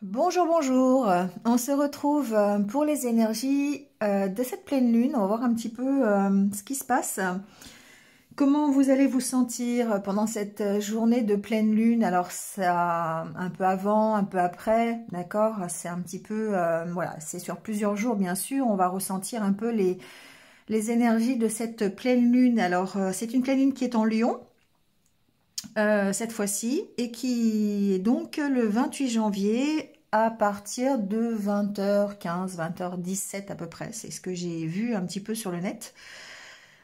Bonjour, bonjour. On se retrouve pour les énergies de cette pleine lune. On va voir un petit peu ce qui se passe. Comment vous allez vous sentir pendant cette journée de pleine lune? Alors, ça, un peu avant, un peu après, d'accord? C'est un petit peu, voilà, c'est sur plusieurs jours, bien sûr. On va ressentir un peu les énergies de cette pleine lune. Alors, c'est une pleine lune qui est en Lion. Cette fois-ci, et qui est donc le 28 janvier à partir de 20h15, 20h17 à peu près. C'est ce que j'ai vu un petit peu sur le net.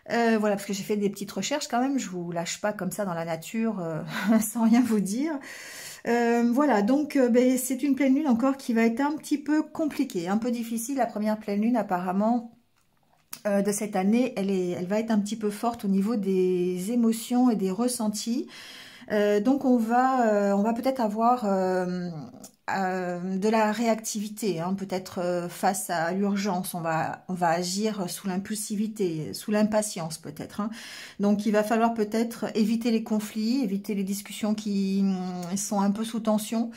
Voilà, parce que j'ai fait des petites recherches quand même, je vous lâche pas comme ça dans la nature sans rien vous dire. Voilà, donc ben, c'est une pleine lune encore qui va être un petit peu compliquée, un peu difficile. La première pleine lune apparemment de cette année, elle va être un petit peu forte au niveau des émotions et des ressentis. Donc on va peut-être avoir de la réactivité, hein, peut-être face à l'urgence, on va agir sous l'impulsivité, sous l'impatience peut-être, hein. Donc il va falloir peut-être éviter les conflits, éviter les discussions qui sont un peu sous tension.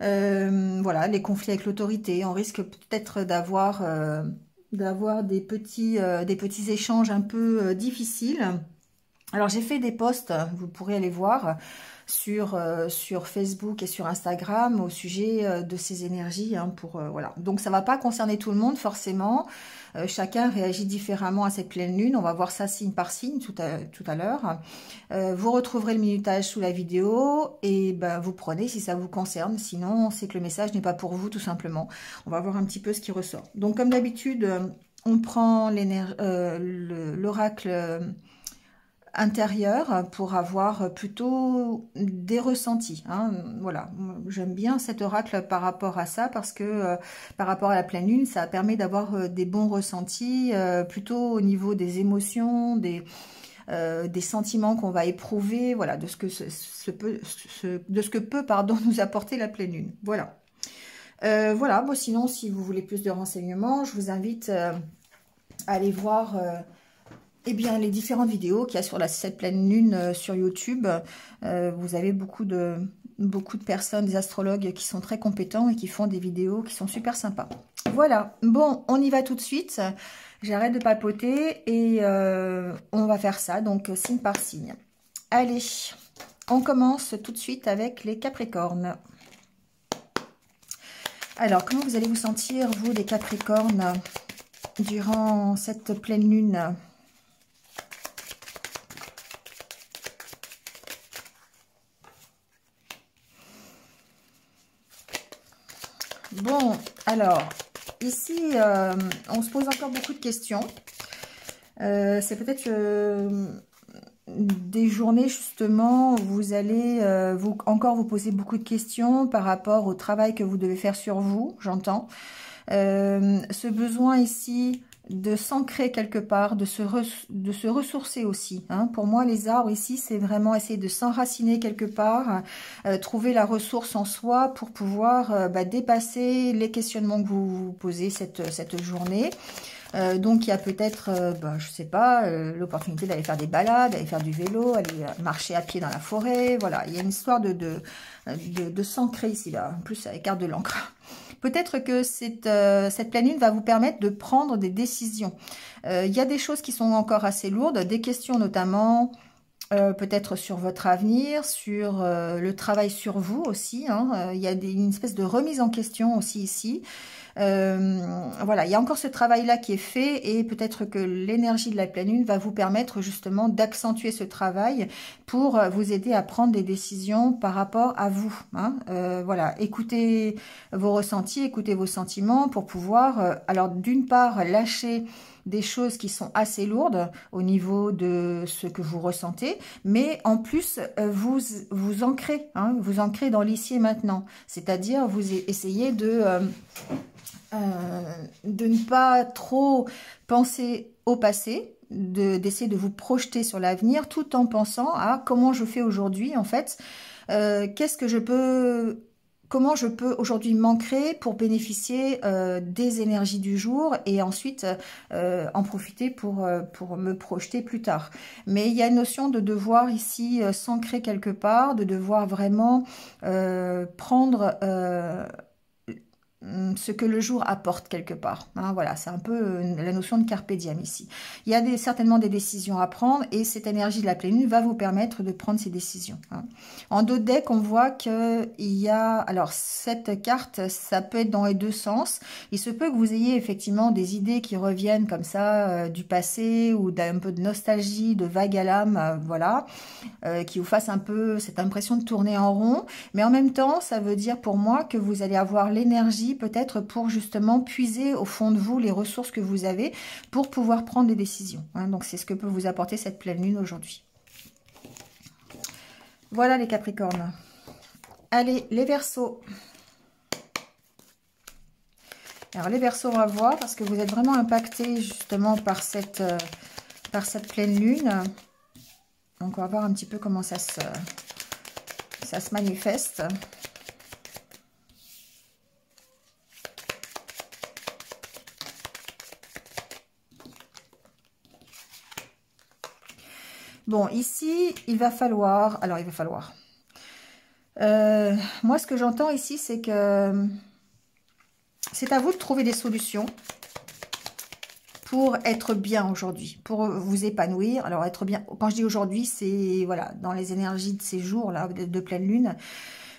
Voilà, les conflits avec l'autorité, on risque peut-être d'avoir des petits échanges un peu difficiles. Alors j'ai fait des posts, vous pourrez aller voir, sur Facebook et sur Instagram au sujet de ces énergies, hein, voilà. Donc ça ne va pas concerner tout le monde forcément, chacun réagit différemment à cette pleine lune, on va voir ça signe par signe tout à l'heure. Vous retrouverez le minutage sous la vidéo et ben, vous prenez si ça vous concerne, sinon c'est que le message n'est pas pour vous tout simplement. On va voir un petit peu ce qui ressort. Donc comme d'habitude, on prend l'oracle intérieur pour avoir plutôt des ressentis, hein. Voilà, j'aime bien cet oracle par rapport à ça parce que par rapport à la pleine lune, ça permet d'avoir des bons ressentis plutôt au niveau des émotions, des sentiments qu'on va éprouver, voilà, de ce que peut pardon, nous apporter la pleine lune. Voilà. Voilà, bon, sinon, si vous voulez plus de renseignements, je vous invite à aller voir eh bien, les différentes vidéos qu'il y a sur cette pleine lune sur YouTube. Vous avez beaucoup de personnes, des astrologues qui sont très compétents et qui font des vidéos qui sont super sympas. Voilà, bon, on y va tout de suite. J'arrête de papoter et on va faire ça, donc signe par signe. Allez, on commence tout de suite avec les Capricornes. Alors, comment vous allez vous sentir, vous, les Capricornes, durant cette pleine lune ? Bon, alors, ici, on se pose encore beaucoup de questions. C'est peut-être des journées, justement, où vous allez encore vous poser beaucoup de questions par rapport au travail que vous devez faire sur vous, j'entends. Ce besoin ici de s'ancrer quelque part, de se ressourcer aussi, hein. Pour moi, les arbres ici, c'est vraiment essayer de s'enraciner quelque part, trouver la ressource en soi pour pouvoir dépasser les questionnements que vous vous posez cette journée. Donc il y a peut-être, je sais pas, l'opportunité d'aller faire des balades, d'aller faire du vélo, aller marcher à pied dans la forêt. Voilà, il y a une histoire de s'ancrer ici, là, en plus avec carte de l'encre. Peut-être que cette pleine lune va vous permettre de prendre des décisions. Il y a des choses qui sont encore assez lourdes, des questions notamment, peut-être sur votre avenir, sur le travail sur vous aussi, hein. Il y a une espèce de remise en question aussi ici. Voilà, il y a encore ce travail-là qui est fait et peut-être que l'énergie de la pleine lune va vous permettre justement d'accentuer ce travail pour vous aider à prendre des décisions par rapport à vous, hein. Voilà, écoutez vos ressentis, écoutez vos sentiments pour pouvoir, alors d'une part, lâcher des choses qui sont assez lourdes au niveau de ce que vous ressentez, mais en plus, vous ancrez, hein, vous ancrez dans l'ici et maintenant. C'est-à-dire, vous essayez de ne pas trop penser au passé, d'essayer de vous projeter sur l'avenir tout en pensant à comment je fais aujourd'hui, en fait, comment je peux aujourd'hui m'ancrer pour bénéficier des énergies du jour et ensuite en profiter pour me projeter plus tard. Mais il y a une notion de devoir ici s'ancrer quelque part, de devoir vraiment prendre ce que le jour apporte quelque part. Hein, voilà, c'est un peu la notion de carpe diem ici. Il y a certainement des décisions à prendre et cette énergie de la pleine lune va vous permettre de prendre ces décisions. Hein. En d'autres decks, on voit qu'il y a... Alors, cette carte, ça peut être dans les deux sens. Il se peut que vous ayez effectivement des idées qui reviennent comme ça du passé ou d'un peu de nostalgie, de vague à l'âme, voilà, qui vous fassent un peu cette impression de tourner en rond. Mais en même temps, ça veut dire pour moi que vous allez avoir l'énergie peut-être pour justement puiser au fond de vous les ressources que vous avez pour pouvoir prendre des décisions. Hein. Donc c'est ce que peut vous apporter cette pleine lune aujourd'hui. Voilà les Capricornes. Allez, les Verseaux. Alors les Verseaux, on va voir parce que vous êtes vraiment impactés justement par cette pleine lune. Donc on va voir un petit peu comment ça se manifeste. Bon, ici, il va falloir... Alors, moi, ce que j'entends ici, c'est que c'est à vous de trouver des solutions pour être bien aujourd'hui, pour vous épanouir. Alors, être bien, quand je dis aujourd'hui, c'est voilà, dans les énergies de ces jours-là, de pleine lune.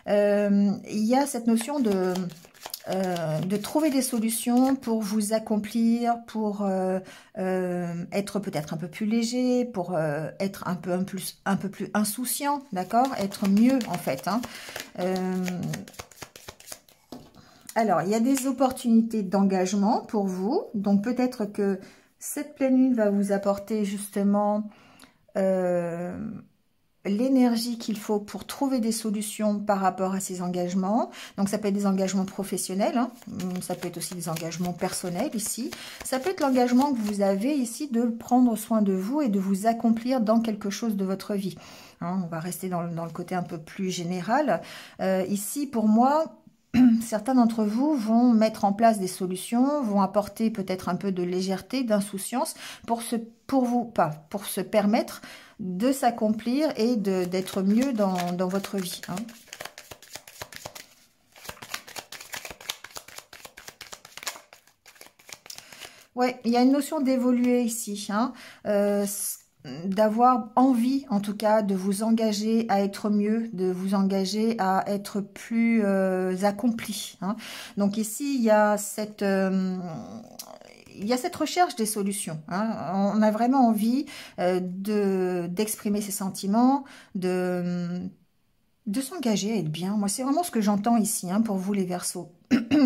Il y a cette notion de trouver des solutions pour vous accomplir, pour être peut-être un peu plus léger, pour être un peu plus insouciant, d'accord, être mieux en fait. Hein. Alors, il y a des opportunités d'engagement pour vous, donc peut-être que cette pleine lune va vous apporter justement l'énergie qu'il faut pour trouver des solutions par rapport à ces engagements. Donc ça peut être des engagements professionnels, hein. Ça peut être aussi des engagements personnels ici. Ça peut être l'engagement que vous avez ici de prendre soin de vous et de vous accomplir dans quelque chose de votre vie. Hein, on va rester dans le côté un peu plus général. Ici, pour moi... Certains d'entre vous vont mettre en place des solutions, vont apporter peut-être un peu de légèreté, d'insouciance pour se permettre de s'accomplir et d'être mieux dans votre vie. Hein. Ouais, il y a une notion d'évoluer ici. Hein. D'avoir envie, en tout cas, de vous engager à être mieux, de vous engager à être plus accompli. Hein. Donc ici, il y a cette recherche des solutions. Hein. On a vraiment envie d'exprimer ses sentiments, de s'engager à être bien. Moi, c'est vraiment ce que j'entends ici, hein, pour vous les Verseaux.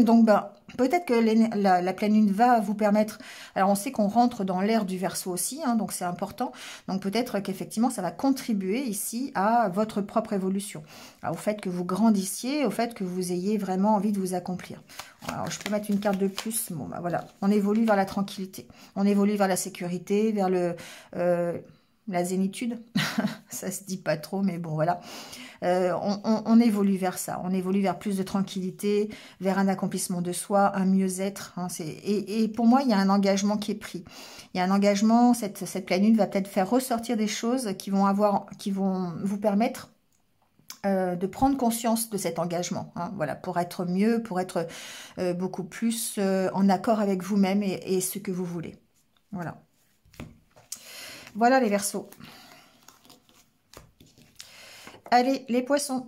Donc, peut-être que la pleine lune va vous permettre... Alors, on sait qu'on rentre dans l'ère du Verseau aussi, hein, donc c'est important. Donc, peut-être qu'effectivement, ça va contribuer ici à votre propre évolution. Au fait que vous grandissiez, au fait que vous ayez vraiment envie de vous accomplir. Alors, je peux mettre une carte de plus. Bon, voilà. On évolue vers la tranquillité. On évolue vers la sécurité, vers la zénitude. Ça se dit pas trop, mais bon, voilà. On évolue vers ça, on évolue vers plus de tranquillité, vers un accomplissement de soi, un mieux-être. Hein, et pour moi, il y a un engagement qui est pris. Il y a un engagement, cette pleine lune va peut-être faire ressortir des choses qui vont vous permettre de prendre conscience de cet engagement. Hein, voilà, pour être mieux, pour être beaucoup plus en accord avec vous-même et ce que vous voulez. Voilà. Voilà les Verseaux. Allez, les Poissons.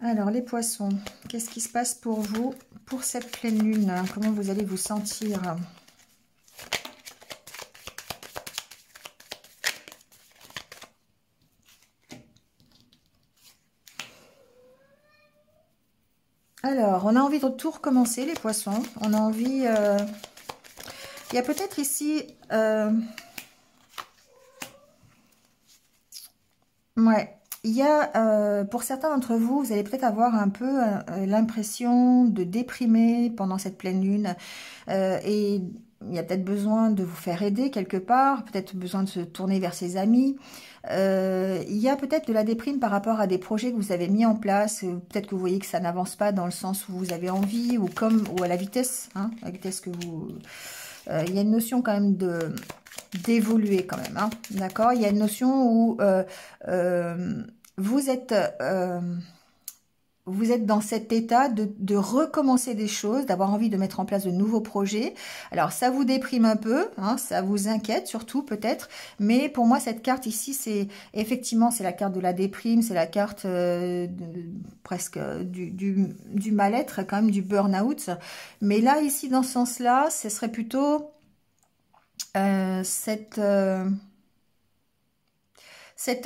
Alors, les Poissons, qu'est-ce qui se passe pour vous, pour cette pleine lune? Comment vous allez vous sentir? Alors, on a envie de tout recommencer, les Poissons. On a envie... Il y a peut-être ici... Ouais. Il y a, pour certains d'entre vous, vous allez peut-être avoir un peu l'impression de déprimer pendant cette pleine lune. Et il y a peut-être besoin de vous faire aider quelque part, peut-être besoin de se tourner vers ses amis. Il y a peut-être de la déprime par rapport à des projets que vous avez mis en place. Peut-être que vous voyez que ça n'avance pas dans le sens où vous avez envie ou à la vitesse, hein, la vitesse que vous... il y a une notion quand même d'évoluer quand même. Hein, d'accord? Il y a une notion où vous êtes dans cet état de recommencer des choses, d'avoir envie de mettre en place de nouveaux projets. Alors, ça vous déprime un peu, hein, ça vous inquiète surtout peut-être, mais pour moi, cette carte ici, c'est effectivement, c'est la carte de la déprime, c'est la carte presque du mal-être, quand même du burn-out. Mais là, ici, dans ce sens-là, ce serait plutôt cette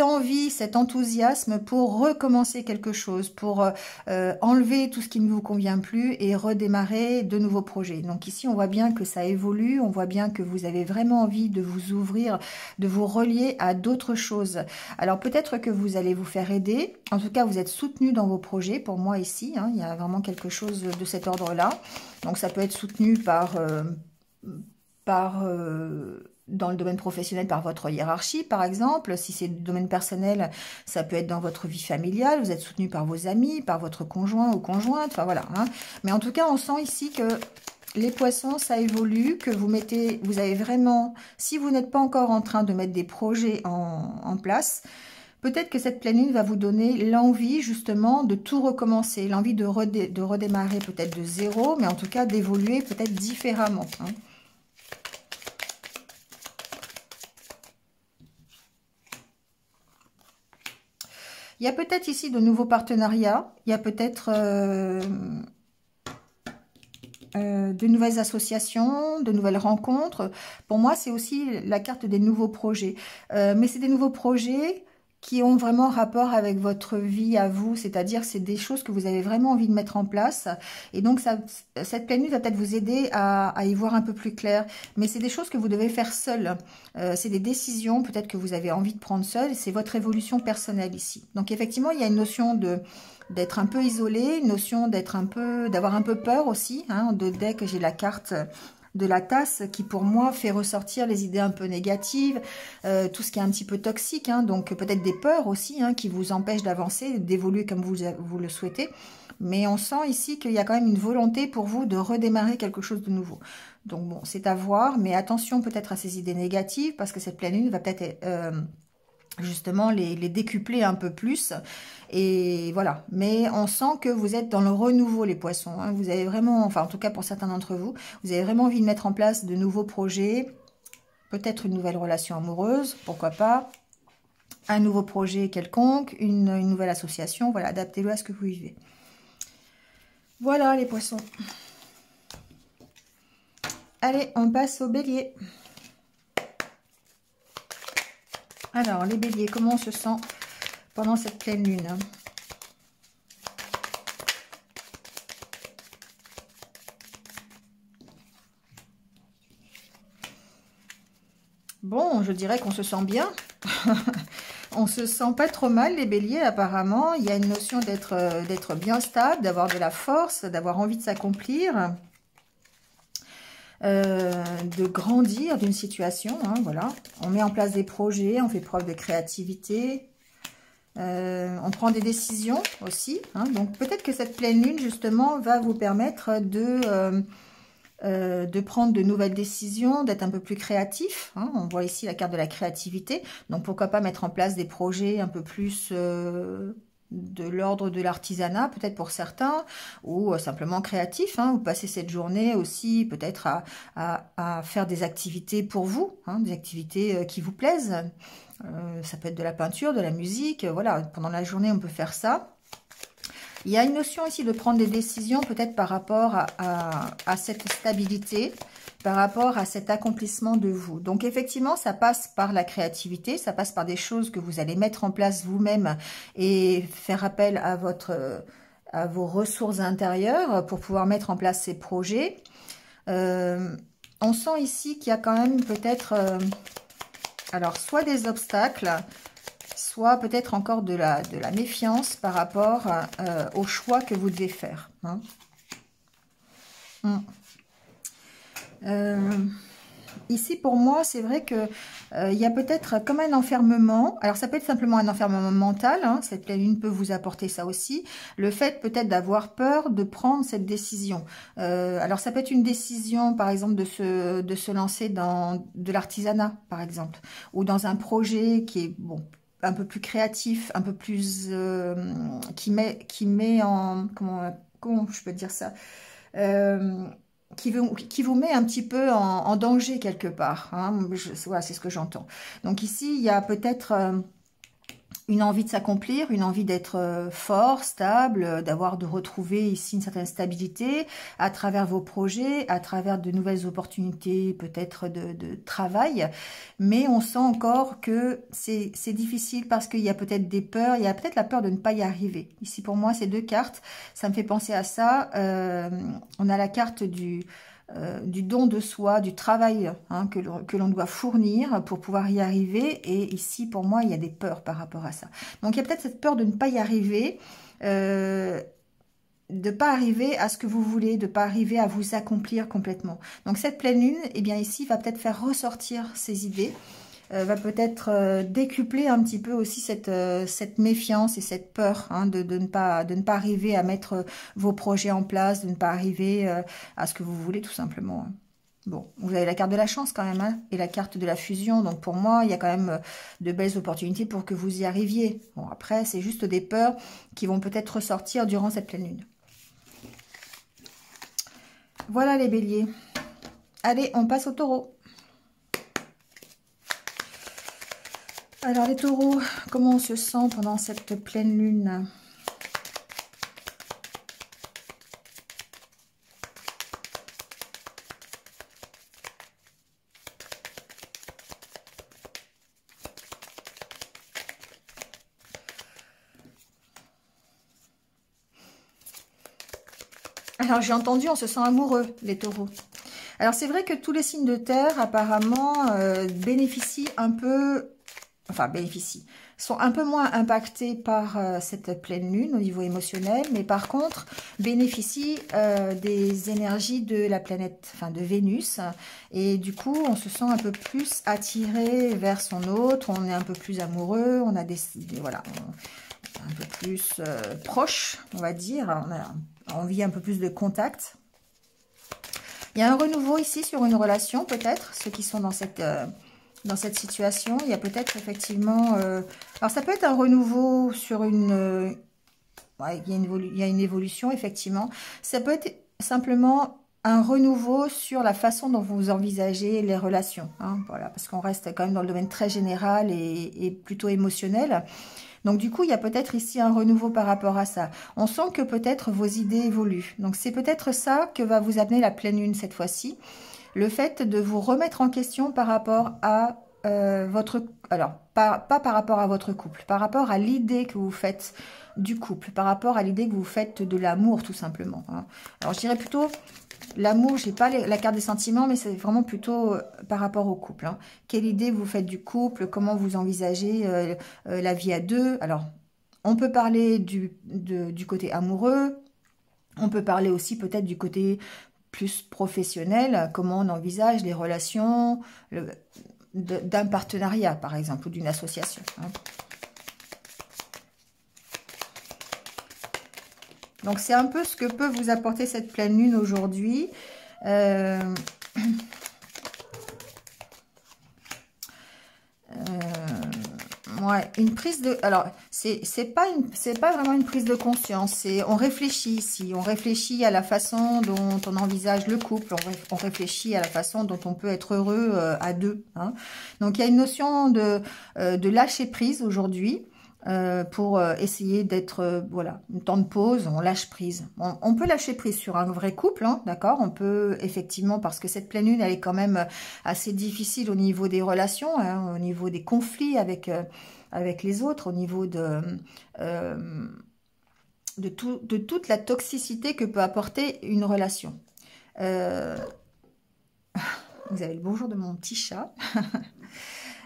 envie, cet enthousiasme pour recommencer quelque chose, pour enlever tout ce qui ne vous convient plus et redémarrer de nouveaux projets. Donc ici, on voit bien que ça évolue, on voit bien que vous avez vraiment envie de vous ouvrir, de vous relier à d'autres choses. Alors peut-être que vous allez vous faire aider, en tout cas vous êtes soutenu dans vos projets, pour moi ici, hein, il y a vraiment quelque chose de cet ordre-là. Donc ça peut être soutenu dans le domaine professionnel par votre hiérarchie, par exemple. Si c'est le domaine personnel, ça peut être dans votre vie familiale. Vous êtes soutenu par vos amis, par votre conjoint ou conjointe. Enfin, voilà. Hein. Mais en tout cas, on sent ici que les poissons, ça évolue, que vous avez vraiment... Si vous n'êtes pas encore en train de mettre des projets en place, peut-être que cette pleine lune va vous donner l'envie, justement, de tout recommencer. L'envie de redémarrer peut-être de zéro, mais en tout cas d'évoluer peut-être différemment. Hein. Il y a peut-être ici de nouveaux partenariats, il y a peut-être de nouvelles associations, de nouvelles rencontres. Pour moi, c'est aussi la carte des nouveaux projets. Mais c'est des nouveaux projets qui ont vraiment rapport avec votre vie à vous, c'est-à-dire c'est des choses que vous avez vraiment envie de mettre en place. Et donc, cette pleine lune va peut-être vous aider à y voir un peu plus clair. Mais c'est des choses que vous devez faire seul. C'est des décisions peut-être que vous avez envie de prendre seul. C'est votre évolution personnelle ici. Donc, effectivement, il y a une notion d'être un peu isolé, une notion d'avoir un peu peur aussi. Hein. De deck, j'ai la carte de la tasse qui pour moi fait ressortir les idées un peu négatives, tout ce qui est un petit peu toxique, hein, donc peut-être des peurs aussi hein, qui vous empêchent d'avancer, d'évoluer comme vous le souhaitez. Mais on sent ici qu'il y a quand même une volonté pour vous de redémarrer quelque chose de nouveau. Donc bon, c'est à voir, mais attention peut-être à ces idées négatives parce que cette pleine lune va peut-être justement les décupler un peu plus. Et voilà, mais on sent que vous êtes dans le renouveau les poissons, hein. Vous avez vraiment, enfin en tout cas pour certains d'entre vous, vous avez vraiment envie de mettre en place de nouveaux projets, peut-être une nouvelle relation amoureuse, pourquoi pas, un nouveau projet quelconque, une nouvelle association, voilà, adaptez-le à ce que vous vivez. Voilà les poissons. Allez, on passe au bélier. Alors, les béliers, comment on se sent pendant cette pleine lune? Bon, je dirais qu'on se sent bien. On se sent pas trop mal, les béliers, apparemment. Il y a une notion d'être bien stable, d'avoir de la force, d'avoir envie de s'accomplir, de grandir d'une situation. Hein, voilà. On met en place des projets, on fait preuve de créativité. On prend des décisions aussi. Hein, donc, peut-être que cette pleine lune, justement, va vous permettre de prendre de nouvelles décisions, d'être un peu plus créatif. Hein. On voit ici la carte de la créativité. Donc, pourquoi pas mettre en place des projets un peu plus de l'ordre de l'artisanat, peut-être pour certains, ou simplement créatif. Hein. Vous passez cette journée aussi peut-être à faire des activités pour vous, hein, des activités qui vous plaisent. Ça peut être de la peinture, de la musique. Voilà, pendant la journée, on peut faire ça. Il y a une notion ici de prendre des décisions peut-être par rapport à cette stabilité, par rapport à cet accomplissement de vous. Donc effectivement, ça passe par la créativité, ça passe par des choses que vous allez mettre en place vous-même et faire appel à vos ressources intérieures pour pouvoir mettre en place ces projets. On sent ici qu'il y a quand même peut-être, alors soit des obstacles, soit peut-être encore de la méfiance par rapport au choix que vous devez faire. Hein. ici pour moi, c'est vrai que il y a peut-être comme un enfermement. Alors ça peut être simplement un enfermement mental, hein, cette pleine lune peut vous apporter ça aussi. Le fait peut-être d'avoir peur de prendre cette décision. Alors ça peut être une décision, par exemple, de se lancer dans de l'artisanat, par exemple, ou dans un projet qui est bon, un peu plus créatif, un peu plus qui met en comment je peux dire ça, qui vous met un petit peu en danger quelque part, hein. Voilà, c'est ce que j'entends. Donc ici, il y a peut-être une envie de s'accomplir, une envie d'être fort, stable, de retrouver ici une certaine stabilité à travers vos projets, à travers de nouvelles opportunités peut-être de travail. Mais on sent encore que c'est difficile parce qu'il y a peut-être des peurs, il y a peut-être la peur de ne pas y arriver. Ici pour moi, ces deux cartes, ça me fait penser à ça. On a la carte du don de soi, du travail, hein, que l'on doit fournir pour pouvoir y arriver. Et ici, pour moi, il y a des peurs par rapport à ça. Donc, il y a peut-être cette peur de ne pas y arriver, de ne pas arriver à ce que vous voulez, de ne pas arriver à vous accomplir complètement. Donc, cette pleine lune, eh bien, ici, va peut-être faire ressortir ces idées, va peut-être décupler un petit peu aussi cette méfiance et cette peur, hein, de ne pas arriver à mettre vos projets en place, de ne pas arriver à ce que vous voulez tout simplement. Bon, vous avez la carte de la chance quand même, hein, et la carte de la fusion. Donc pour moi, il y a quand même de belles opportunités pour que vous y arriviez. Bon, après, c'est juste des peurs qui vont peut-être ressortir durant cette pleine lune. Voilà les béliers. Allez, on passe au taureau. Alors les taureaux, comment on se sent pendant cette pleine lune? Alors j'ai entendu, on se sent amoureux, les taureaux. Alors c'est vrai que tous les signes de terre apparemment bénéficient un peu... Enfin, sont un peu moins impactés par cette pleine lune au niveau émotionnel, mais par contre, bénéficient des énergies de la planète, enfin de Vénus, et du coup, on se sent un peu plus attiré vers son autre, on est un peu plus amoureux, on a voilà, un peu plus proche, on va dire, on a envie un peu plus de contact. Il y a un renouveau ici sur une relation, peut-être, ceux qui sont dans cette situation, il y a peut-être effectivement... alors, ça peut être un renouveau sur une... ouais, il y a une évolution, effectivement. Ça peut être simplement un renouveau sur la façon dont vous envisagez les relations, hein, voilà, parce qu'on reste quand même dans le domaine très général et plutôt émotionnel. Donc, du coup, il y a peut-être ici un renouveau par rapport à ça. On sent que peut-être vos idées évoluent. Donc, c'est peut-être ça que va vous amener la pleine lune cette fois-ci. Le fait de vous remettre en question par rapport à votre... Alors, pas par rapport à votre couple, par rapport à l'idée que vous faites du couple, par rapport à l'idée que vous faites de l'amour, tout simplement, hein. Alors, je dirais plutôt... L'amour, j'ai pas la carte des sentiments, mais c'est vraiment plutôt par rapport au couple, hein. Quelle idée vous faites du couple, comment vous envisagez la vie à deux. Alors, on peut parler du côté amoureux, on peut parler aussi peut-être du côté plus professionnel, comment on envisage les relations d'un partenariat, par exemple, ou d'une association, hein. Donc, c'est un peu ce que peut vous apporter cette pleine lune aujourd'hui. Ouais, une prise de... Alors, c'est pas vraiment une prise de conscience. On réfléchit ici. On réfléchit à la façon dont on envisage le couple. On réfléchit à la façon dont on peut être heureux à deux, hein. Donc, il y a une notion de lâcher prise aujourd'hui. Pour essayer d'être, voilà, une temps de pause, on lâche prise. On peut lâcher prise sur un vrai couple, hein, d'accord. On peut effectivement, parce que cette pleine lune, elle est quand même assez difficile au niveau des relations, hein, au niveau des conflits avec les autres, au niveau de toute la toxicité que peut apporter une relation. Vous avez le bonjour de mon petit chat.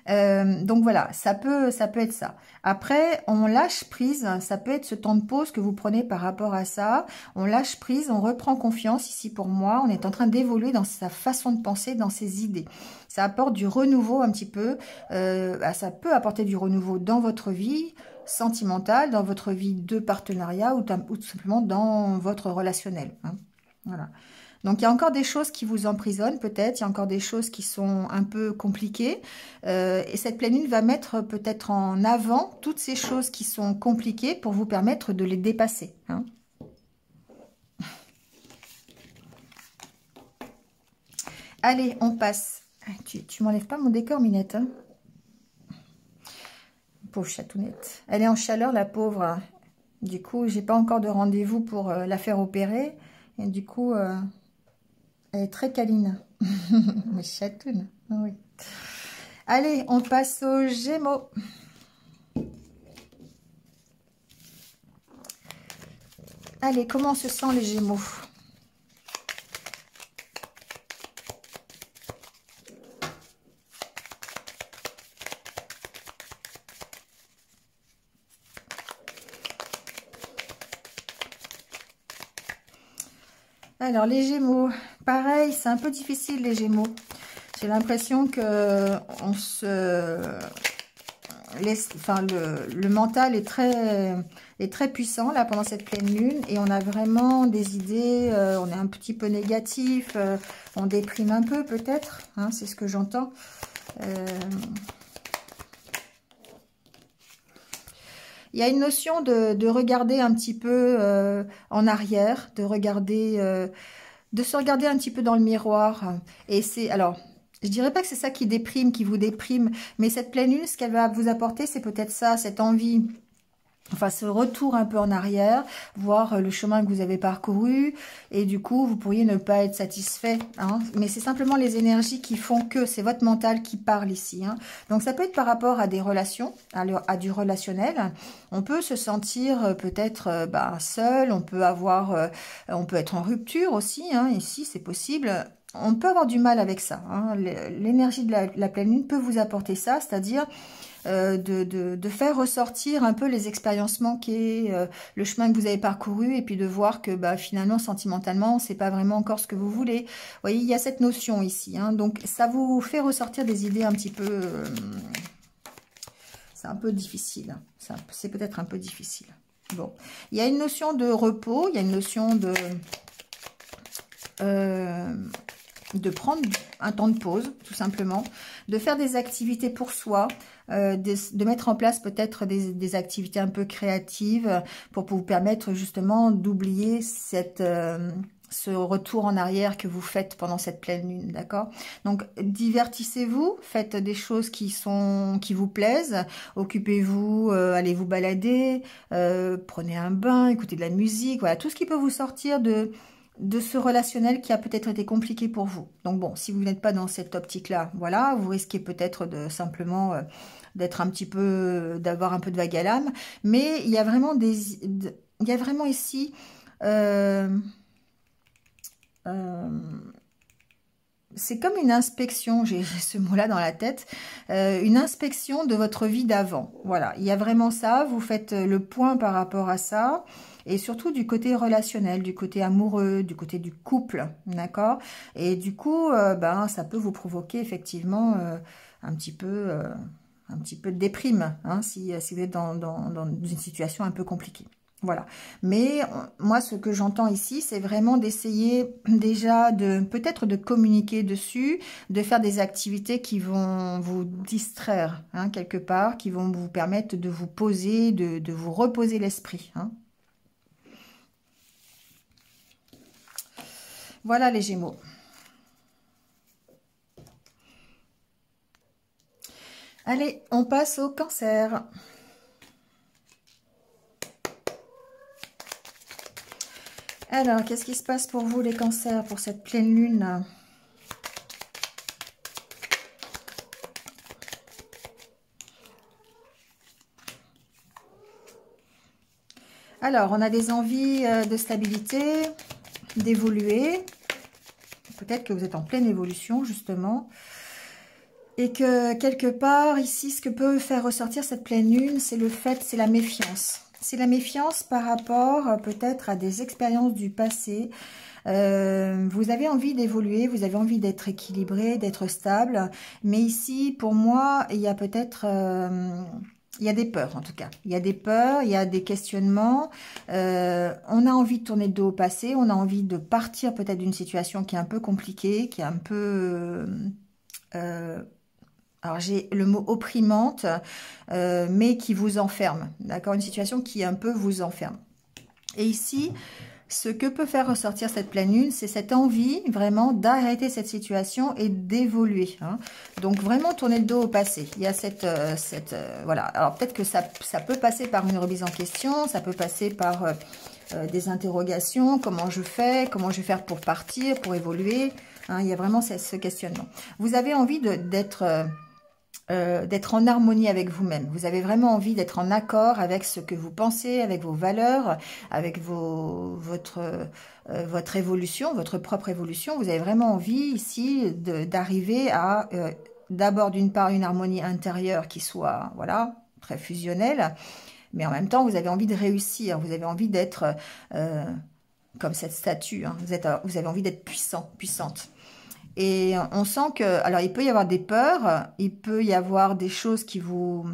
Donc voilà, ça peut être ça. Après, on lâche prise, ça peut être ce temps de pause que vous prenez par rapport à ça. On lâche prise, on reprend confiance. Ici, pour moi, on est en train d'évoluer dans sa façon de penser, dans ses idées. Ça apporte du renouveau un petit peu. Ça peut apporter du renouveau dans votre vie sentimentale, dans votre vie de partenariat ou tout simplement dans votre relationnel. Hein. Voilà. Donc, il y a encore des choses qui vous emprisonnent, peut-être. Il y a encore des choses qui sont un peu compliquées. Et cette pleine lune va mettre peut-être en avant toutes ces choses qui sont compliquées pour vous permettre de les dépasser. Hein. Allez, on passe. Tu m'enlèves pas mon décor, Minette. Hein, pauvre chatounette. Elle est en chaleur, la pauvre. Du coup, j'ai pas encore de rendez-vous pour la faire opérer. Et du coup... elle est très câline. Mais chatoune. Oui. Allez, on passe aux Gémeaux. Allez, comment se sent les Gémeaux? Alors, les Gémeaux, pareil, c'est un peu difficile, les Gémeaux. J'ai l'impression que le mental est très puissant, là, pendant cette pleine lune. Et on a vraiment des idées, on est un petit peu négatif, on déprime un peu, peut-être. Hein, c'est ce que j'entends. Il y a une notion de regarder un petit peu en arrière, de se regarder un petit peu dans le miroir. Et c'est, alors, je dirais pas que c'est ça qui déprime, qui vous déprime, mais cette pleine lune, ce qu'elle va vous apporter, c'est peut-être ça, cette envie. Enfin, ce retour un peu en arrière, voir le chemin que vous avez parcouru, et du coup, vous pourriez ne pas être satisfait. Hein, mais c'est simplement les énergies qui font que c'est votre mental qui parle ici. Hein. Donc, ça peut être par rapport à des relations, à du relationnel. On peut se sentir peut-être seul, on peut être en rupture aussi. Hein, ici, c'est possible. On peut avoir du mal avec ça. Hein. L'énergie de la pleine lune peut vous apporter ça, c'est-à-dire de faire ressortir un peu les expériences manquées, le chemin que vous avez parcouru, et puis de voir que finalement, sentimentalement, c'est pas vraiment encore ce que vous voulez. Vous voyez, il y a cette notion ici. Hein. Donc, ça vous fait ressortir des idées un petit peu... c'est un peu difficile. C'est peut-être un peu difficile. Bon. Il y a une notion de repos, il y a une notion de prendre un temps de pause, tout simplement, de faire des activités pour soi, de mettre en place peut-être des activités un peu créatives pour vous permettre justement d'oublier ce retour en arrière que vous faites pendant cette pleine lune, d'accord? Donc, divertissez-vous, faites des choses qui vous plaisent, occupez-vous, allez vous balader, prenez un bain, écoutez de la musique, voilà, tout ce qui peut vous sortir de ce relationnel qui a peut-être été compliqué pour vous. Donc bon, si vous n'êtes pas dans cette optique-là, voilà, vous risquez peut-être de simplement d'être un petit peu, d'avoir un peu de vague à l'âme, mais il y a vraiment ici c'est comme une inspection, j'ai ce mot-là dans la tête, une inspection de votre vie d'avant. Voilà, il y a vraiment ça, vous faites le point par rapport à ça, et surtout du côté relationnel, du côté amoureux, du côté du couple, d'accord? Et du coup, ça peut vous provoquer effectivement un petit peu de déprime, hein, si vous êtes dans une situation un peu compliquée. Voilà. Mais moi, ce que j'entends ici, c'est vraiment d'essayer déjà peut-être de communiquer dessus, de faire des activités qui vont vous distraire, hein, quelque part, qui vont vous permettre de vous poser, de vous reposer l'esprit. Hein. Voilà les Gémeaux. Allez, on passe au Cancer. Alors, qu'est-ce qui se passe pour vous, les cancers, pour cette pleine lune? Alors, on a des envies de stabilité, d'évoluer. Peut-être que vous êtes en pleine évolution, justement. Et que quelque part, ici, ce que peut faire ressortir cette pleine lune, c'est le fait, c'est la méfiance. C'est la méfiance par rapport peut-être à des expériences du passé. Vous avez envie d'évoluer, vous avez envie d'être équilibré, d'être stable. Mais ici, pour moi, il y a peut-être... il y a des peurs en tout cas. Il y a des peurs, il y a des questionnements. On a envie de tourner le dos au passé, on a envie de partir peut-être d'une situation qui est un peu compliquée, qui est un peu... alors j'ai le mot opprimante, mais qui vous enferme, d'accord? Une situation qui un peu vous enferme. Et ici, ce que peut faire ressortir cette pleine lune, c'est cette envie vraiment d'arrêter cette situation et d'évoluer. Hein. Donc vraiment tourner le dos au passé. Il y a voilà. Alors peut-être que ça peut passer par une remise en question, ça peut passer par des interrogations. Comment je vais faire pour partir, pour évoluer. Hein, il y a vraiment ce questionnement. Vous avez envie d'être en harmonie avec vous-même. Vous avez vraiment envie d'être en accord avec ce que vous pensez, avec vos valeurs, avec votre évolution, votre propre évolution. Vous avez vraiment envie ici d'arriver à d'abord d'une part une harmonie intérieure qui soit voilà très fusionnelle, mais en même temps vous avez envie de réussir. Vous avez envie d'être comme cette statue. Hein. Vous avez envie d'être puissante. Et on sent que, alors il peut y avoir des peurs, il peut y avoir des choses qui vous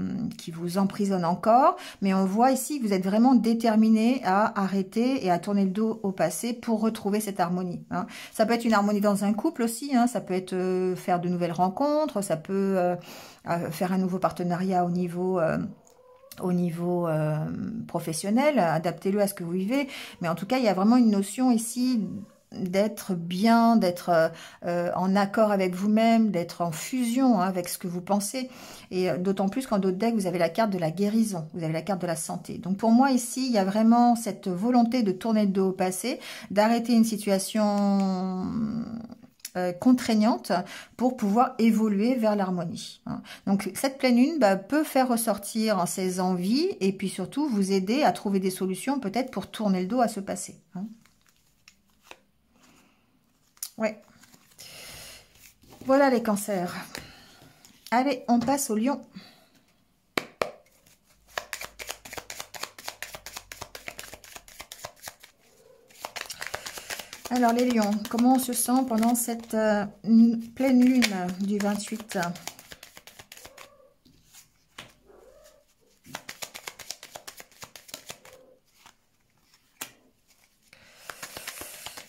emprisonnent encore, mais on voit ici que vous êtes vraiment déterminé à arrêter et à tourner le dos au passé pour retrouver cette harmonie. Hein. Ça peut être une harmonie dans un couple aussi, hein, ça peut être faire de nouvelles rencontres, ça peut faire un nouveau partenariat au niveau professionnel, adaptez-le à ce que vous vivez, mais en tout cas il y a vraiment une notion ici d'être bien, d'être en accord avec vous-même, d'être en fusion hein, avec ce que vous pensez. Et d'autant plus qu'en d'autres decks, vous avez la carte de la guérison, vous avez la carte de la santé. Donc pour moi ici, il y a vraiment cette volonté de tourner le dos au passé, d'arrêter une situation contraignante pour pouvoir évoluer vers l'harmonie. Hein. Donc cette pleine lune peut faire ressortir ces envies et puis surtout vous aider à trouver des solutions peut-être pour tourner le dos à ce passé. Hein. Ouais. Voilà les cancers. Allez, on passe au lion. Alors les lions, comment on se sent pendant cette pleine lune du 28 ?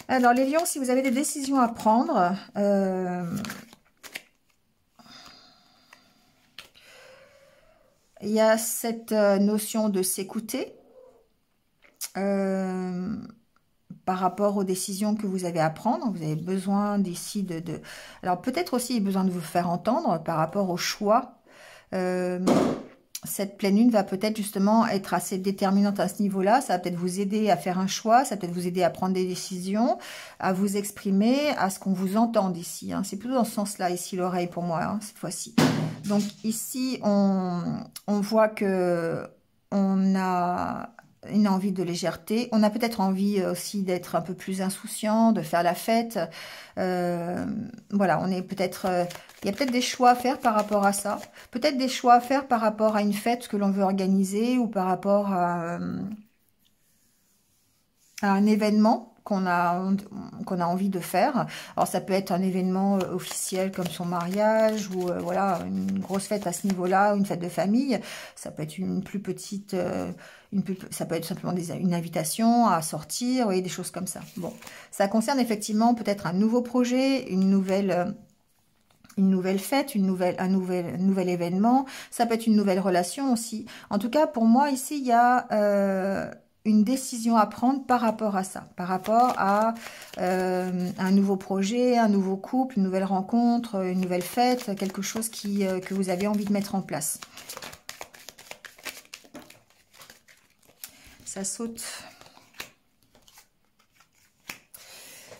Alors les lions, si vous avez des décisions à prendre, il y a cette notion de s'écouter par rapport aux décisions que vous avez à prendre. Vous avez besoin d'ici Alors peut-être aussi besoin de vous faire entendre par rapport au choix. Cette pleine lune va peut-être justement être assez déterminante à ce niveau-là. Ça va peut-être vous aider à faire un choix, ça va peut-être vous aider à prendre des décisions, à vous exprimer, à ce qu'on vous entende ici. Hein. C'est plutôt dans ce sens-là, ici, l'oreille pour moi, hein, cette fois-ci. Donc ici, on voit que on a une envie de légèreté. On a peut-être envie aussi d'être un peu plus insouciant, de faire la fête. Voilà, on est peut-être... il y a peut-être des choix à faire par rapport à ça. Peut-être des choix à faire par rapport à une fête que l'on veut organiser ou par rapport à un événement qu'on a envie de faire. Alors ça peut être un événement officiel comme son mariage ou voilà une grosse fête à ce niveau-là, une fête de famille. Ça peut être une plus petite, ça peut être simplement une invitation à sortir, vous voyez, des choses comme ça. Bon, ça concerne effectivement peut-être un nouveau projet, une nouvelle fête, un nouvel événement. Ça peut être une nouvelle relation aussi. En tout cas, pour moi ici, il y a une décision à prendre par rapport à ça, par rapport à un nouveau projet, un nouveau couple, une nouvelle rencontre, une nouvelle fête, quelque chose que vous avez envie de mettre en place. Ça saute.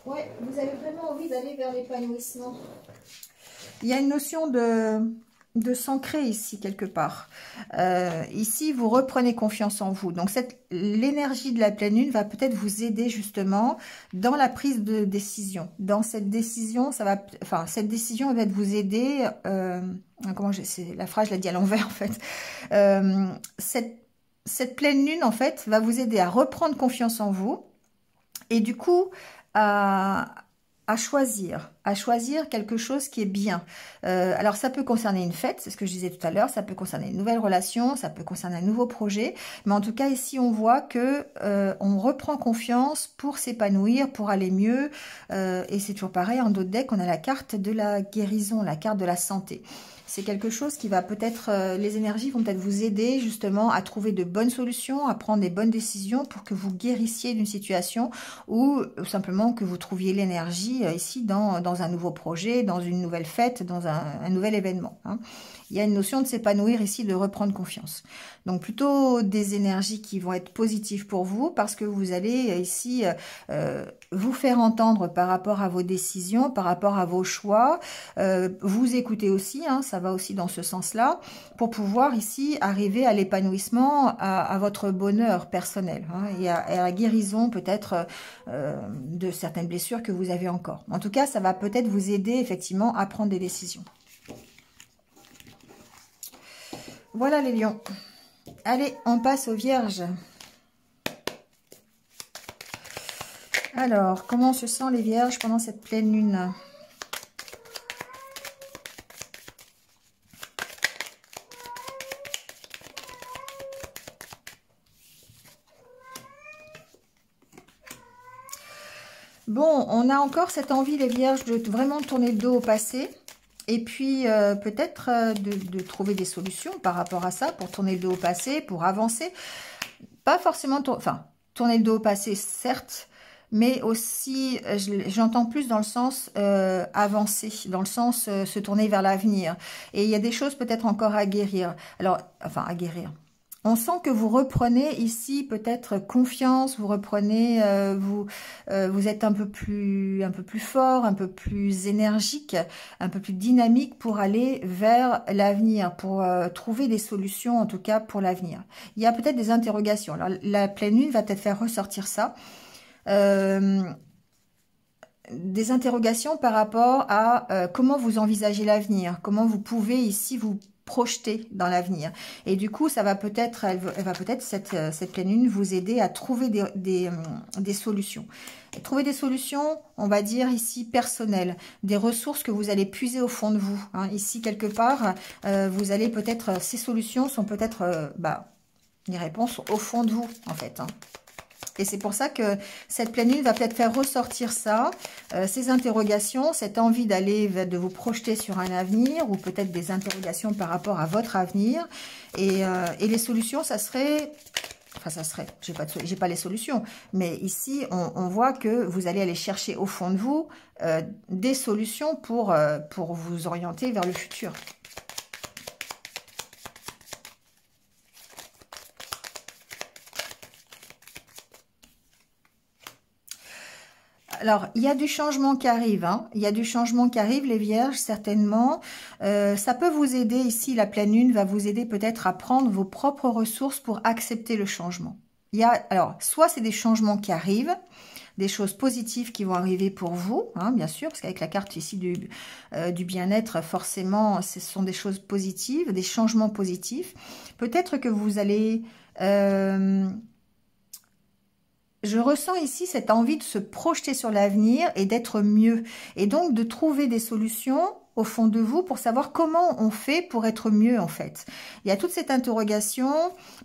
Ouais, vous avez vraiment envie d'aller vers l'épanouissement. Il y a une notion s'ancrer ici quelque part. Ici, vous reprenez confiance en vous. Donc, l'énergie de la pleine lune va peut-être vous aider justement dans la prise de décision. Dans cette décision, cette décision va vous aider. La phrase, je l'ai dit à l'envers en fait. Cette pleine lune en fait va vous aider à reprendre confiance en vous et du coup à choisir quelque chose qui est bien. Alors, ça peut concerner une fête, c'est ce que je disais tout à l'heure, ça peut concerner une nouvelle relation, ça peut concerner un nouveau projet, mais en tout cas, ici, on voit que on reprend confiance pour s'épanouir, pour aller mieux, et c'est toujours pareil, en d'autres decks, on a la carte de la guérison, la carte de la santé. C'est quelque chose qui va peut-être, les énergies vont peut-être vous aider justement à trouver de bonnes solutions, à prendre des bonnes décisions pour que vous guérissiez d'une situation ou simplement que vous trouviez l'énergie ici dans un nouveau projet, dans une nouvelle fête, dans un nouvel événement. Hein. Il y a une notion de s'épanouir ici, de reprendre confiance. Donc plutôt des énergies qui vont être positives pour vous parce que vous allez ici vous faire entendre par rapport à vos décisions, par rapport à vos choix. Vous écoutez aussi, hein, ça va aussi dans ce sens-là, pour pouvoir ici arriver à l'épanouissement, à votre bonheur personnel hein, et à la guérison peut-être de certaines blessures que vous avez encore. En tout cas, ça va peut-être vous aider effectivement à prendre des décisions. Voilà les lions. Allez, on passe aux vierges. Alors, comment se sentent les vierges pendant cette pleine lune ? Bon, on a encore cette envie, les vierges, de vraiment tourner le dos au passé. Et puis, peut-être de trouver des solutions par rapport à ça, pour tourner le dos au passé, pour avancer. Pas forcément, tourner le dos au passé, certes, mais aussi, j'entends plus dans le sens avancer, dans le sens se tourner vers l'avenir. Et il y a des choses peut-être encore à guérir. Alors, à guérir. On sent que vous reprenez ici peut-être confiance, vous reprenez, vous êtes un peu plus fort, un peu plus énergique, un peu plus dynamique pour aller vers l'avenir, pour trouver des solutions en tout cas pour l'avenir. Il y a peut-être des interrogations. Alors, la pleine lune va peut-être faire ressortir ça. Des interrogations par rapport à comment vous envisagez l'avenir, comment vous pouvez ici vous projeter dans l'avenir. Et du coup, ça va peut-être, elle va peut-être cette pleine lune vous aider à trouver des solutions. Et trouver des solutions, on va dire ici personnelles, des ressources que vous allez puiser au fond de vous. Hein. Ici, quelque part, vous allez peut-être, ces solutions sont peut-être des réponses au fond de vous, en fait. Hein. Et c'est pour ça que cette pleine lune va peut-être faire ressortir ça, ces interrogations, cette envie de vous projeter sur un avenir, ou peut-être des interrogations par rapport à votre avenir. Et les solutions, ça serait... j'ai pas les solutions, mais ici, on voit que vous allez aller chercher au fond de vous des solutions pour vous orienter vers le futur. Alors, il y a du changement qui arrive, hein. Il y a du changement qui arrive, les vierges, certainement. Ça peut vous aider ici, la pleine lune va vous aider peut-être à prendre vos propres ressources pour accepter le changement. Alors, soit c'est des changements qui arrivent, des choses positives qui vont arriver pour vous, hein, bien sûr, parce qu'avec la carte ici du bien-être, forcément, ce sont des choses positives, des changements positifs. Peut-être que vous allez... je ressens ici cette envie de se projeter sur l'avenir et d'être mieux. Et donc de trouver des solutions au fond de vous pour savoir comment on fait pour être mieux en fait. Il y a toute cette interrogation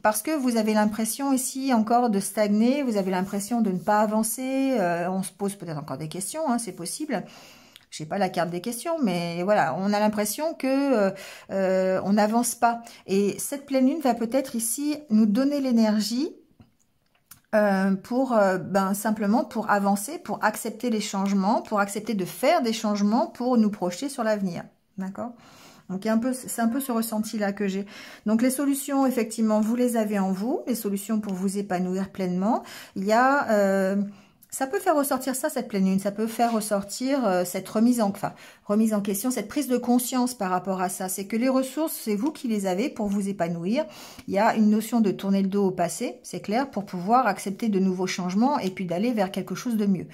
parce que vous avez l'impression ici encore de stagner, vous avez l'impression de ne pas avancer. On se pose peut-être encore des questions, hein, c'est possible. Je n'ai pas la carte des questions, mais voilà, on a l'impression que on n'avance pas. Et cette pleine lune va peut-être ici nous donner l'énergie simplement pour avancer, pour accepter les changements, pour accepter de faire des changements, pour nous projeter sur l'avenir. D'accord? Donc, c'est un peu ce ressenti-là que j'ai. Donc, les solutions, effectivement, vous les avez en vous, les solutions pour vous épanouir pleinement. Il y a Ça peut faire ressortir ça, cette pleine lune. Ça peut faire ressortir cette remise en question, cette prise de conscience par rapport à ça. C'est que les ressources, c'est vous qui les avez pour vous épanouir. Il y a une notion de tourner le dos au passé, c'est clair, pour pouvoir accepter de nouveaux changements et puis d'aller vers quelque chose de mieux.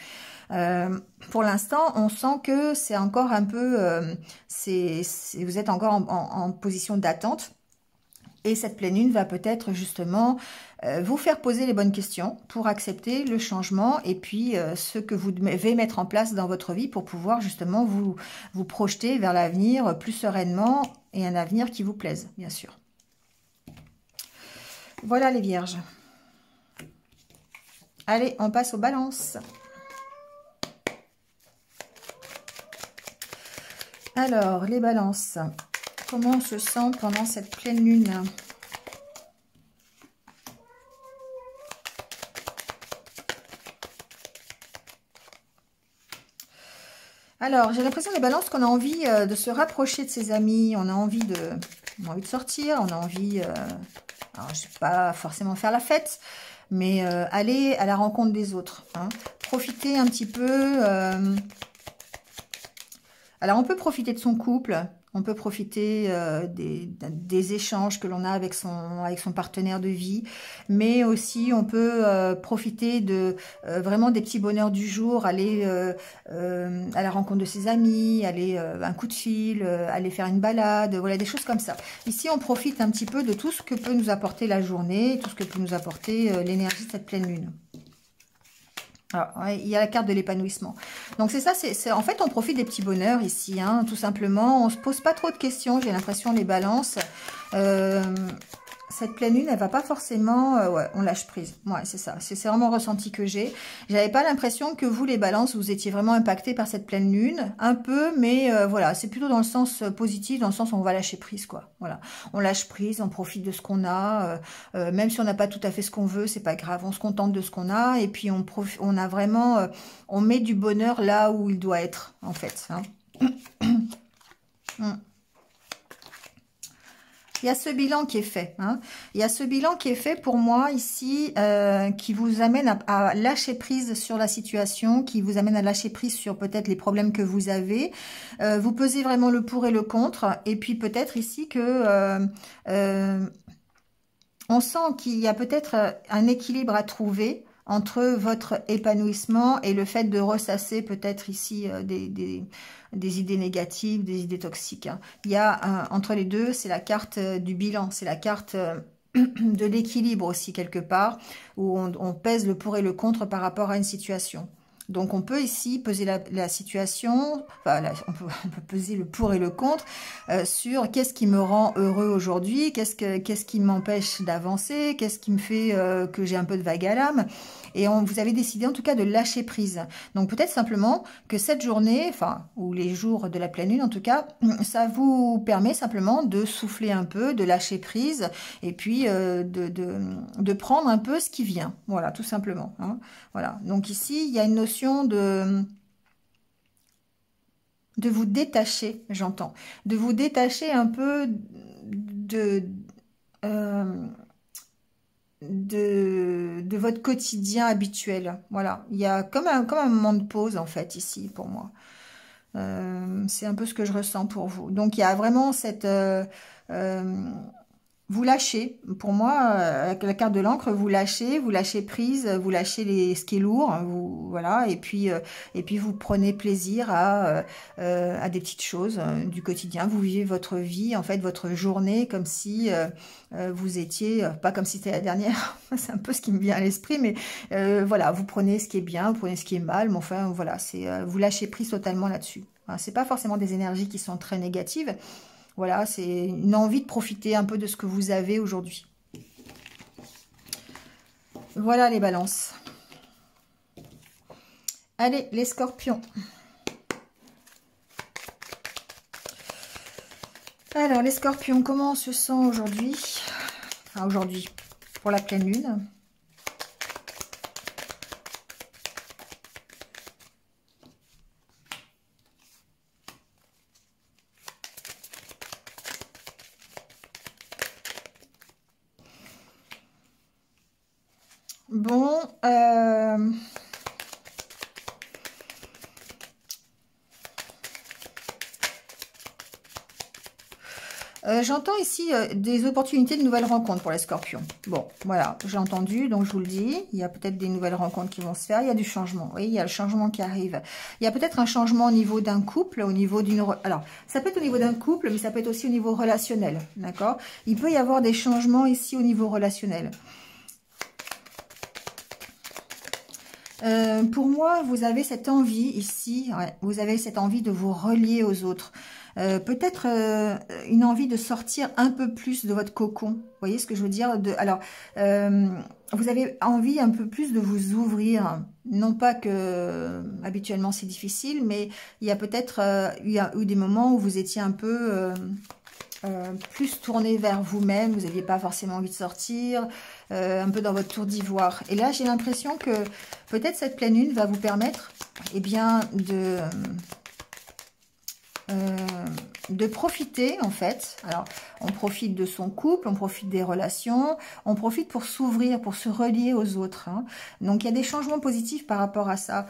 Pour l'instant, on sent que c'est encore un peu... vous êtes encore en position d'attente. Et cette pleine lune va peut-être justement vous faire poser les bonnes questions pour accepter le changement et puis ce que vous devez mettre en place dans votre vie pour pouvoir justement vous projeter vers l'avenir plus sereinement et un avenir qui vous plaise, bien sûr. Voilà les vierges. Allez, on passe aux balances. Alors, les balances. Comment on se sent pendant cette pleine lune? Alors, j'ai l'impression, les balances, qu'on a envie de se rapprocher de ses amis, on a envie de sortir, on a envie, alors je ne sais pas forcément faire la fête, mais aller à la rencontre des autres. Hein. Profiter un petit peu. Alors, on peut profiter de son couple. On peut profiter des échanges que l'on a avec son partenaire de vie, mais aussi on peut profiter de vraiment des petits bonheurs du jour, aller à la rencontre de ses amis, aller un coup de fil, aller faire une balade, voilà, des choses comme ça. Ici, on profite un petit peu de tout ce que peut nous apporter la journée, tout ce que peut nous apporter l'énergie de cette pleine lune. Alors, ouais, il y a la carte de l'épanouissement. Donc c'est ça, en fait on profite des petits bonheurs ici, hein, tout simplement. On se pose pas trop de questions, j'ai l'impression, les balances. Cette pleine lune, elle va pas forcément... ouais, on lâche prise. Ouais, c'est ça. C'est vraiment le ressenti que j'ai. J'avais pas l'impression que vous, les balances, vous étiez vraiment impactés par cette pleine lune. Un peu, mais voilà, c'est plutôt dans le sens positif, dans le sens où on va lâcher prise, quoi. Voilà. On lâche prise, on profite de ce qu'on a. Même si on n'a pas tout à fait ce qu'on veut, c'est pas grave. On se contente de ce qu'on a. Et puis, on a vraiment... on met du bonheur là où il doit être, en fait. Hein. Il y a ce bilan qui est fait. Hein. Il y a ce bilan qui est fait pour moi ici, qui vous amène à lâcher prise sur la situation, qui vous amène à lâcher prise sur peut-être les problèmes que vous avez. Vous pesez vraiment le pour et le contre. Et puis peut-être ici que on sent qu'il y a peut-être un équilibre à trouver entre votre épanouissement et le fait de ressasser peut-être ici des idées négatives, des idées toxiques. Hein. Il y a entre les deux, c'est la carte du bilan, c'est la carte de l'équilibre aussi quelque part, où on pèse le pour et le contre par rapport à une situation. Donc on peut ici peser la situation, enfin on peut peser le pour et le contre sur qu'est-ce qui me rend heureux aujourd'hui, qu'est-ce qui m'empêche d'avancer, qu'est-ce qui me fait que j'ai un peu de vague à l'âme. Et vous avez décidé en tout cas de lâcher prise. Donc peut-être simplement que cette journée, enfin, ou les jours de la pleine lune en tout cas, ça vous permet simplement de souffler un peu, de lâcher prise, et puis de prendre un peu ce qui vient. Voilà, tout simplement. Hein. Voilà. Donc ici, il y a une notion de vous détacher, j'entends. De vous détacher un peu de votre quotidien habituel. Voilà, il y a comme un moment de pause en fait ici pour moi. C'est un peu ce que je ressens pour vous. Donc il y a vraiment cette... vous lâchez, pour moi, avec la carte de l'encre, vous lâchez prise, vous lâchez ce qui est lourd, hein, voilà, et puis vous prenez plaisir à des petites choses du quotidien. Vous vivez votre vie, en fait, votre journée, comme si vous étiez, pas comme si c'était la dernière, c'est un peu ce qui me vient à l'esprit, mais voilà, vous prenez ce qui est bien, vous prenez ce qui est mal, mais enfin, voilà, vous lâchez prise totalement là-dessus. Hein, c'est pas forcément des énergies qui sont très négatives. Voilà, c'est une envie de profiter un peu de ce que vous avez aujourd'hui. Voilà les balances. Allez, les scorpions. Alors, les scorpions, comment on se sent aujourd'hui? Enfin, aujourd'hui, pour la pleine lune. Bon, J'entends ici des opportunités de nouvelles rencontres pour les scorpions. Bon, voilà, j'ai entendu, donc je vous le dis. Il y a peut-être des nouvelles rencontres qui vont se faire. Il y a du changement, oui, il y a le changement qui arrive. Il y a peut-être un changement au niveau d'un couple, au niveau d'une... Alors, ça peut être au niveau d'un couple, mais ça peut être aussi au niveau relationnel, d'accord? Il peut y avoir des changements ici au niveau relationnel. Pour moi, vous avez cette envie ici, ouais, vous avez cette envie de vous relier aux autres. Peut-être une envie de sortir un peu plus de votre cocon. Vous voyez ce que je veux dire? Alors, vous avez envie un peu plus de vous ouvrir. Non pas que habituellement c'est difficile, mais il y a peut-être eu des moments où vous étiez un peu... plus tourné vers vous-même, vous n'aviez pas forcément envie de sortir, un peu dans votre tour d'ivoire. Et là, j'ai l'impression que peut-être cette pleine lune va vous permettre eh bien, de profiter, en fait. Alors, on profite de son couple, on profite des relations, on profite pour s'ouvrir, pour se relier aux autres. Hein. Donc, il y a des changements positifs par rapport à ça.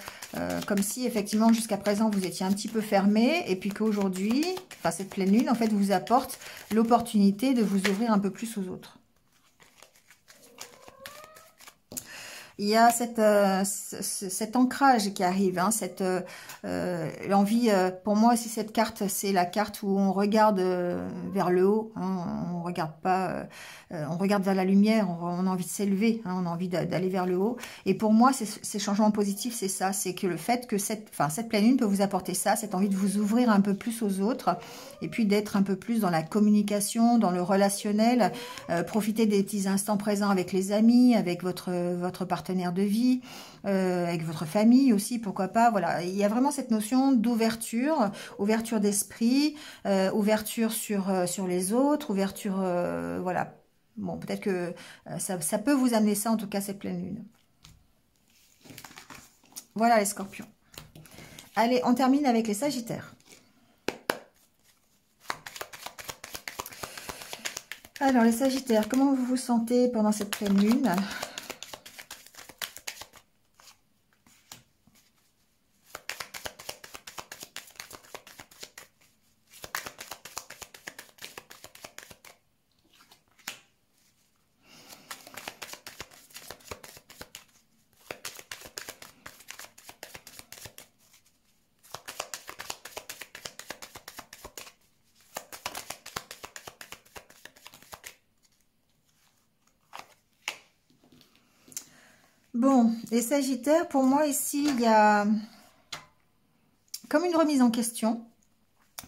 Comme si, effectivement, jusqu'à présent, vous étiez un petit peu fermé, et puis qu'aujourd'hui, enfin, cette pleine lune, en fait, vous apporte l'opportunité de vous ouvrir un peu plus aux autres. Il y a cet ancrage qui arrive, hein, l'envie, pour moi aussi cette carte, c'est la carte où on regarde vers le haut, hein, on regarde pas, on regarde vers la lumière, on a envie de s'élever, hein, on a envie d'aller vers le haut. Et pour moi, ces changements positifs, c'est ça, c'est que le fait que cette pleine lune peut vous apporter ça, cette envie de vous ouvrir un peu plus aux autres, et puis d'être un peu plus dans la communication, dans le relationnel, profiter des petits instants présents avec les amis, avec votre partenaire de vie, avec votre famille aussi, pourquoi pas. Voilà, il y a vraiment cette notion d'ouverture, ouverture d'esprit, ouverture sur les autres, ouverture, voilà. Bon, peut-être que ça peut vous amener ça, en tout cas, cette pleine lune. Voilà les scorpions. Allez, on termine avec les sagittaires. Alors, les sagittaires, comment vous vous sentez pendant cette pleine lune ? Bon, les sagittaires, pour moi ici, il y a comme une remise en question,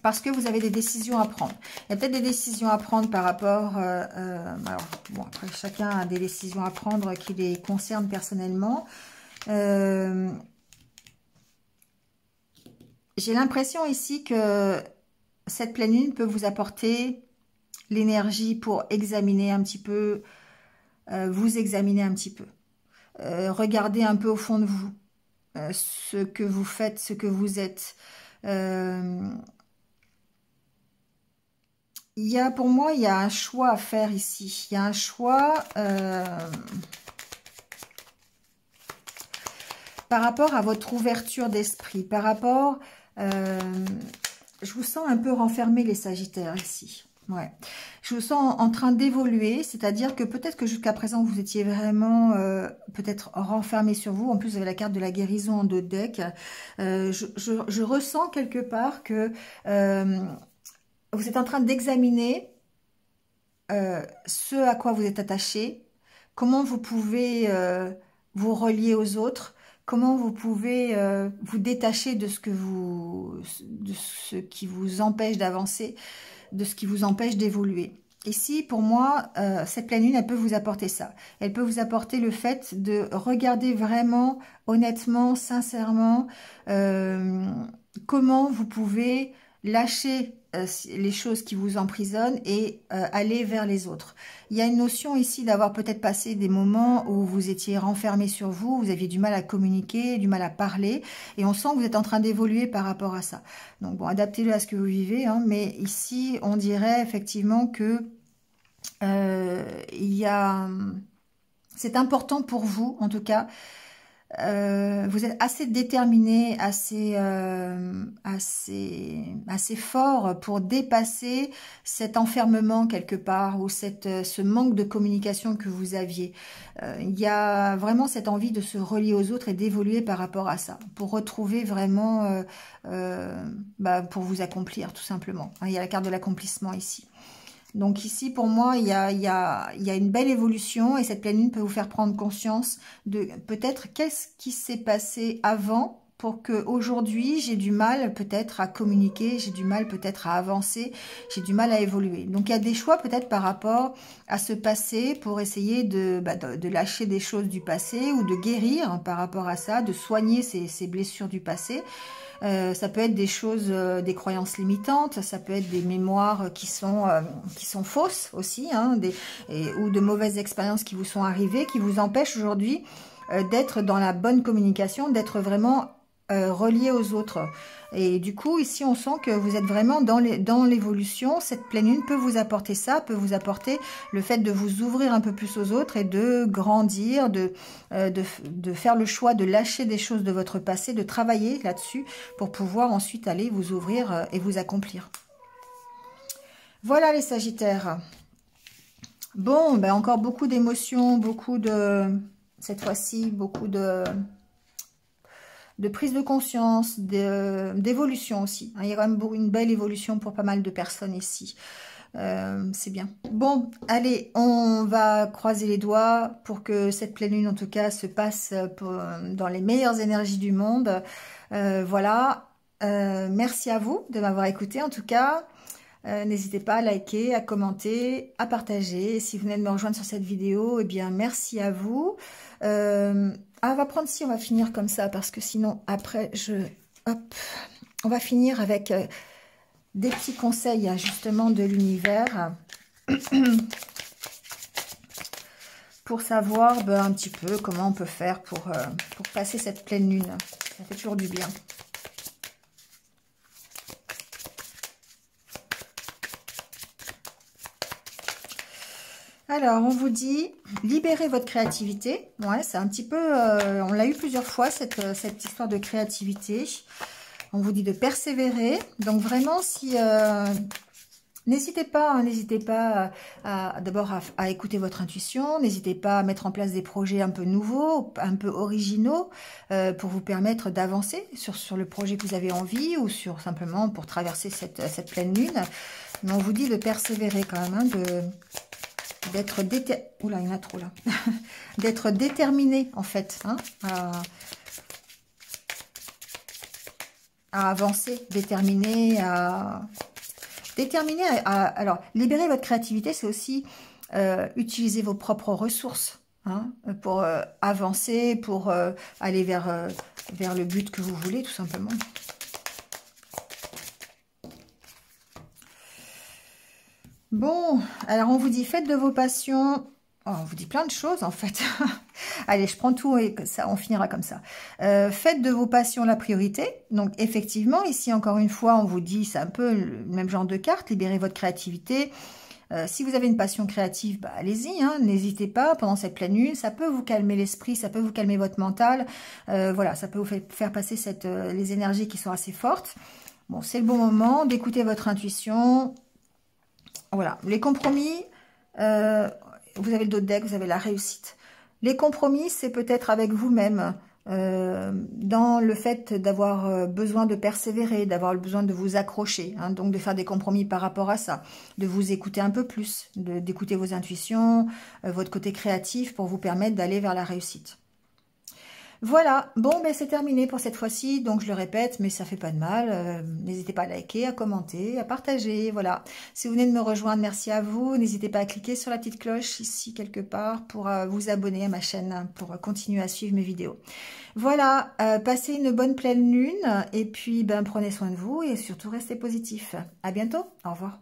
parce que vous avez des décisions à prendre. Il y a peut-être des décisions à prendre par rapport... alors, bon, après, chacun a des décisions à prendre qui les concernent personnellement. J'ai l'impression ici que cette pleine lune peut vous apporter l'énergie pour examiner un petit peu, vous examiner un petit peu. Regardez un peu au fond de vous, ce que vous faites, ce que vous êtes. Pour moi, il y a un choix à faire ici. Il y a un choix par rapport à votre ouverture d'esprit, par rapport... je vous sens un peu renfermé, les sagittaires, ici. Ouais. Je vous sens en train d'évoluer, c'est-à-dire que peut-être que jusqu'à présent, vous étiez vraiment peut-être renfermé sur vous. En plus, vous avez la carte de la guérison en dos de deck. Je ressens quelque part que vous êtes en train d'examiner ce à quoi vous êtes attaché, comment vous pouvez vous relier aux autres, comment vous pouvez vous détacher de ce qui vous empêche d'avancer, de ce qui vous empêche d'évoluer. Ici, pour moi, cette pleine lune, elle peut vous apporter ça. Elle peut vous apporter le fait de regarder vraiment, honnêtement, sincèrement, comment vous pouvez lâcher les choses qui vous emprisonnent et aller vers les autres. Il y a une notion ici d'avoir peut-être passé des moments où vous étiez renfermé sur vous, vous aviez du mal à communiquer, du mal à parler, et on sent que vous êtes en train d'évoluer par rapport à ça. Donc bon, adaptez-le à ce que vous vivez, hein, mais ici, on dirait effectivement que c'est important pour vous, en tout cas, vous êtes assez déterminé, assez fort pour dépasser cet enfermement quelque part ou ce manque de communication que vous aviez. Il y a vraiment cette envie de se relier aux autres et d'évoluer par rapport à ça, pour retrouver vraiment, pour vous accomplir tout simplement. Il y a la carte de l'accomplissement ici. Donc ici, pour moi, il y a une belle évolution et cette pleine lune peut vous faire prendre conscience de peut-être qu'est-ce qui s'est passé avant pour que aujourd'hui j'ai du mal peut-être à communiquer, j'ai du mal peut-être à avancer, j'ai du mal à évoluer. Donc il y a des choix peut-être par rapport à ce passé pour essayer de lâcher des choses du passé ou de guérir par rapport à ça, de soigner ces blessures du passé. Ça peut être des choses, des croyances limitantes, ça peut être des mémoires qui sont fausses aussi, hein, ou de mauvaises expériences qui vous sont arrivées, qui vous empêchent aujourd'hui d'être dans la bonne communication, d'être vraiment relié aux autres. Et du coup, ici, on sent que vous êtes vraiment dans l'évolution. Cette pleine lune peut vous apporter ça, peut vous apporter le fait de vous ouvrir un peu plus aux autres et de grandir, de faire le choix de lâcher des choses de votre passé, de travailler là-dessus pour pouvoir ensuite aller vous ouvrir et vous accomplir. Voilà les Sagittaires. Bon, ben encore beaucoup d'émotions, cette fois-ci, beaucoup de prise de conscience, d'évolution aussi. Il y a quand même une belle évolution pour pas mal de personnes ici. C'est bien. Bon, allez, on va croiser les doigts pour que cette pleine lune, en tout cas, se passe dans les meilleures énergies du monde. Voilà. Merci à vous de m'avoir écouté, en tout cas. N'hésitez pas à liker, à commenter, à partager. Si vous venez de me rejoindre sur cette vidéo, eh bien, merci à vous. On va prendre on va finir comme ça, parce que sinon, après, on va finir avec des petits conseils, justement, de l'univers, pour savoir un petit peu comment on peut faire pour passer cette pleine lune. Ça fait toujours du bien. Alors, on vous dit, libérez votre créativité. Ouais, c'est un petit peu, on l'a eu plusieurs fois, cette histoire de créativité. On vous dit de persévérer. Donc, vraiment, si... n'hésitez pas d'abord à écouter votre intuition. N'hésitez pas à mettre en place des projets un peu nouveaux, un peu originaux, pour vous permettre d'avancer sur le projet que vous avez envie ou simplement pour traverser cette pleine lune. Mais on vous dit de persévérer quand même, hein, d'être Oula, il y en a trop là. D'être déterminé en fait, hein, à avancer, déterminé à alors libérer votre créativité, c'est aussi utiliser vos propres ressources, hein, pour avancer, pour aller vers le but que vous voulez, tout simplement. Bon, alors on vous dit, faites de vos passions... Oh, on vous dit plein de choses, en fait. Allez, je prends tout et ça, on finira comme ça. Faites de vos passions la priorité. Donc, effectivement, ici, encore une fois, on vous dit, c'est un peu le même genre de carte. Libérez votre créativité. Si vous avez une passion créative, allez-y, hein, n'hésitez pas pendant cette pleine lune. Ça peut vous calmer l'esprit, ça peut vous calmer votre mental. Voilà, ça peut vous faire passer les énergies qui sont assez fortes. Bon, c'est le bon moment d'écouter votre intuition. Voilà, les compromis, vous avez le dos de deck, vous avez la réussite. Les compromis, c'est peut-être avec vous-même, dans le fait d'avoir besoin de persévérer, d'avoir besoin de vous accrocher, hein, donc de faire des compromis par rapport à ça, de vous écouter un peu plus, d'écouter vos intuitions, votre côté créatif pour vous permettre d'aller vers la réussite. Voilà, bon, c'est terminé pour cette fois-ci, donc je le répète, mais ça fait pas de mal. N'hésitez pas à liker, à commenter, à partager, voilà. Si vous venez de me rejoindre, merci à vous. N'hésitez pas à cliquer sur la petite cloche ici quelque part pour vous abonner à ma chaîne, pour continuer à suivre mes vidéos. Voilà, passez une bonne pleine lune, et puis prenez soin de vous, et surtout restez positifs. À bientôt, au revoir.